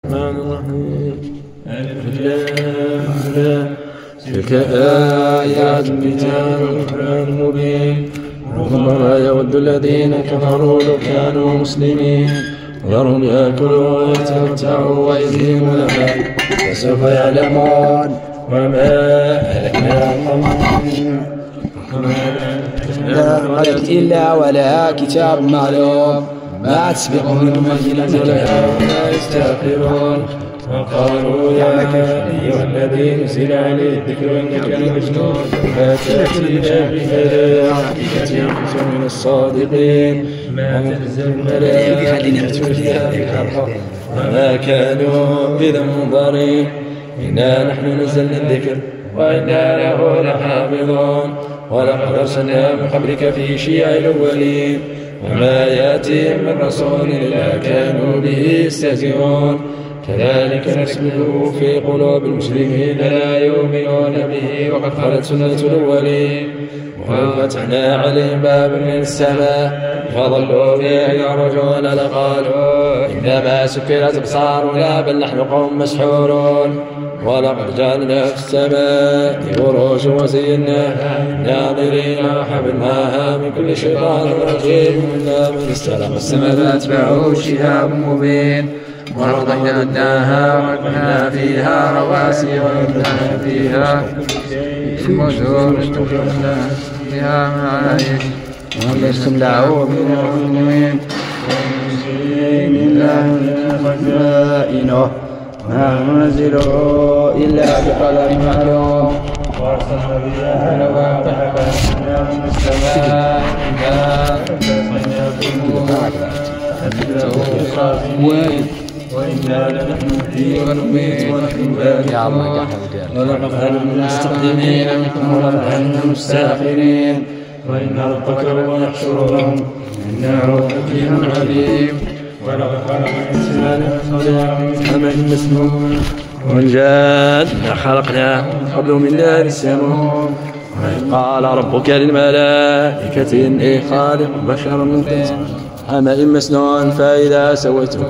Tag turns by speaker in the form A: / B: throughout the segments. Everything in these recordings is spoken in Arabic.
A: الرحمن الرحيم. ألف لام تلك آيات الكتاب والقرآن المبين. ربما يود الذين كفروا لو كانوا مسلمين ذرهم يأكلوا ويتمتعوا ويلههم الأمل فسوف يعلمون. وما أهلكنا
B: إلا ولا كتاب معلوم ما تسبق من مدينة
A: ولا يستأخرون. وقالوا يا أيها الذي نزل عليه الذكر إنك لمجنون ما تأتينا بملائكة من الصادقين ما تنزل الملائكة إلا بالحق وما كانوا إذا منظرين. إنا نحن نزلنا الذكر وإنا له لحافظون. ولقد أرسلنا من قبلك في شيع الأولين وما يأتيهم من رسول إلا كانوا به يستهزئون. كذلك نسلكه في قلوب المسلمين لا يؤمنون به وقد خلت سنة الأولين. وفتحنا عليهم بابا من السماء فظلوا فيه يعرجون لقالوا إنما سكرت أبصارنا بل نحن قوم مسحورون. ولقد جعلنا في السماء بروج وزيناها ناظرين وحفظناها من كل شيطان رجيم إلا من استلم السماء فأتبعه شهاب مبين. وأرضيناها وألقينا فيها رواسي وأنبتنا فيها مزور فيها معايش ولستم له من المؤمنين إلا خزائنه ما ننزله إلا بقدر معلوم. وأرسلنا الرياح لواقح فأنزلنا من السماء وإنا لنحن نحيي ونميت ونحن الوارثون. ولقد علمنا المستقدمين منكم ولقد علمنا المستأخرين. وإن ربك هو يحشرهم إنه حكيم عليم. ولقد خلقنا الإنسان من حمأ مسنون والجان خلقناه من قبل من نار السموم. وإذ قال ربك للملائكة إني خالق بشرا من حمأ مسنون فإذا سويته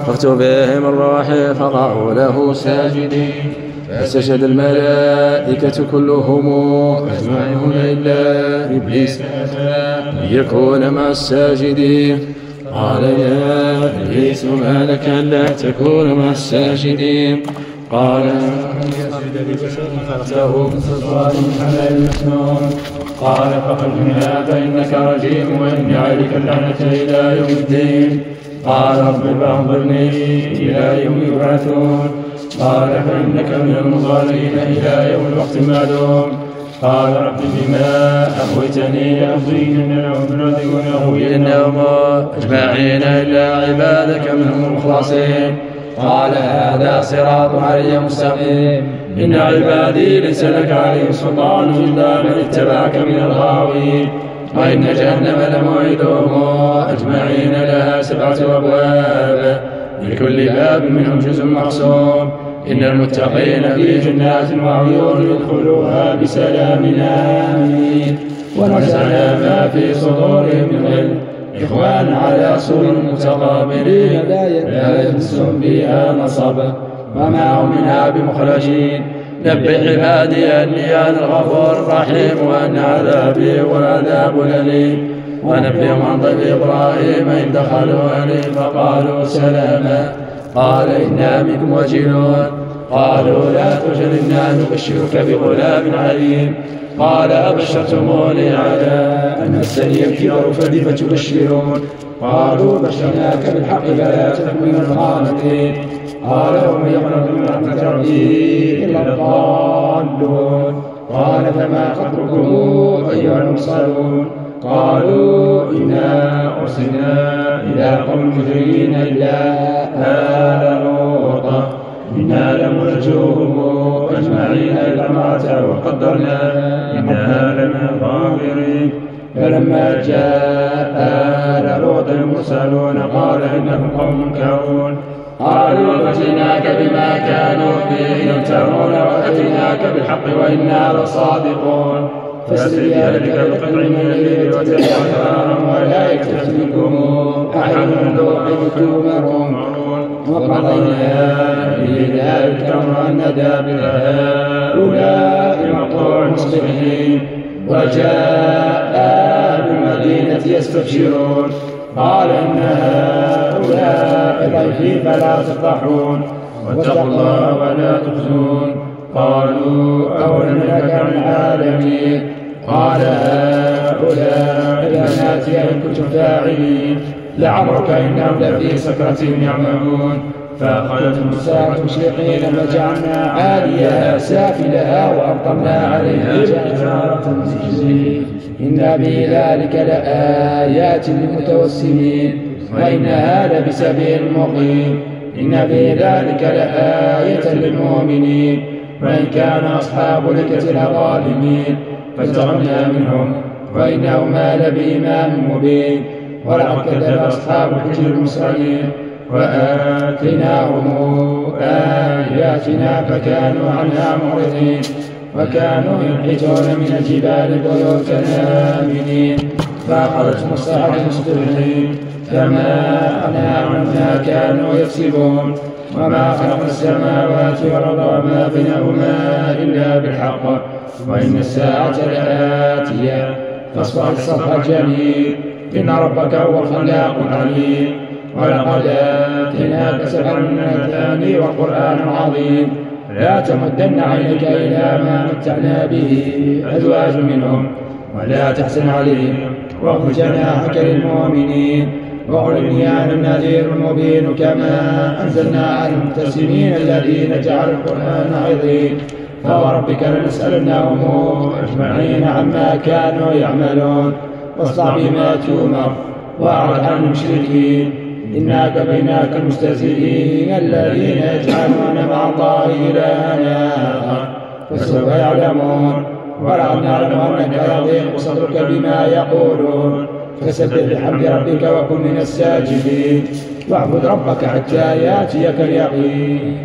A: نفخت فيه من روحي فقعوا له ساجدين. فسجد الملائكة كلهم أجمعون إلا إبليس ليكون مع الساجدين. قال يا إبليس ما لك ألا تكون مع الساجدين؟ قال يسجد لبشر خلقته من صلصال من حمأ مسنون. قال فاخرج منها فإنك رجيم وإن عليك اللعنة إلى يوم الدين. قال رب فأنظرني إلى يوم يبعثون. قال فإنك من المنظرين إلى يوم الوقت المعلوم. قال رب بما أغويتني لأغوين لهم في الأرض ولأغوينهم أجمعين إلا عبادك منهم المخلصين. قال هذا صراط علي مستقيم. إن عبادي ليس لك عليهم سلطان إلا من اتبعك من الغاوين. وإن جهنم لموعدهم أجمعين لها 7 أبواب لكل باب منهم جزء مقسوم. إن المتقين في جنات وعيون يدخلوها بسلام آمين. ونزعنا ما في صدورهم من غل إخوان على سرر متقابلين لا يمسهم فيها نصب وما هم منها بمخرجين. نبئ عبادي أني أنا الغفور الرحيم وأن عذابي هو العذاب الأليم. ونبئهم عن ضيف إبراهيم إذ دخلوا عليه فقالوا سلاما قال إنا منكم وجلون. قالوا لا توجل إنا نبشرك بغلام عليم. قال أبشرتموني على أن مسني الكبر فبم تبشرون؟ قالوا بشرناك بالحق فلا تكن من القانطين. قال ومن يقنط من رحمة ربه إلا الضالون. قال فما خطبكم أيها المرسلون؟ قالوا إنا أرسلنا إلى قوم مجرمين إلا آل لوط إنا لمنجوهم أجمعين إلا امرأته وقدرنا إنها لمن الغابرين. فلما جاء آل لوط المرسلون قال إنهم قوم منكرون. قالوا أتيناك بما كانوا به يمترون وأتيناك بالحق وإنا لصادقون. فاسر بأهلك بقطع من الليل واتبع أثارهم ولا يلتفت منكم أحد إلا وهم تؤمرون.
B: وقضينا بذلك الأمر أن دابر هؤلاء مقطوع مصبحين. وجاء أهل المدينة يستبشرون قال إن هؤلاء ضيفي فلا تفضحون واتقوا الله ولا تخزون. قالوا أولم نك من العالمين. قال هؤلاء بناتي إن كنتم فاعلين لعمرك إنهم لفي سكرتهم يعمهون. فأخذتهم الساعة مشرقين فجعلنا عاليها سافلها وأمطرنا عليها حجارة من سجيل. إن في ذلك لآيات للمتوسمين وإنها لبسبيل مقيم. إن في ذلك لآية للمؤمنين وإن كان أصحاب الأيكة لظالمين فانتقمنا منهم وإنهما لبإمام مبين. ولقد كذب أصحاب الحجر المرسلين وآتيناهم آياتنا فكانوا عنها معرضين. وكانوا ينحتون من الجبال بيوتا آمنين فأخذتهم الصاعقة مصبحين فما أغنى عنهم ما كانوا يكسبون. وما خلقنا السماوات والأرض وما بينهما إلا بالحق وإن الساعة لآتية فاصفح الصفح الجميل. إن ربك هو الخلاق العليم. ولقد آتيناك سبعا من المثاني وقرآنا عظيم. لا تمدن عينيك إلى ما متعنا به أزواج منهم ولا تحزن عليهم واغفر جناحك للمؤمنين وقل إني أنا النذير المبين. كما أنزلنا على المقتسمين الذين جعلوا القرآن عظيم. فوربك لنسألنهم أجمعين عما كانوا يعملون. واصدع بما تؤمر وأعرض عن المشركين. إنا كفيناك المستهزئين الذين يجعلون مع الله إلها آخر فسوف يعلمون. ولقد نعلم أنك يضيق صدرك بما يقولون فسبح بحمد ربك وكن من الساجدين واعبد ربك حتى يأتيك اليقين.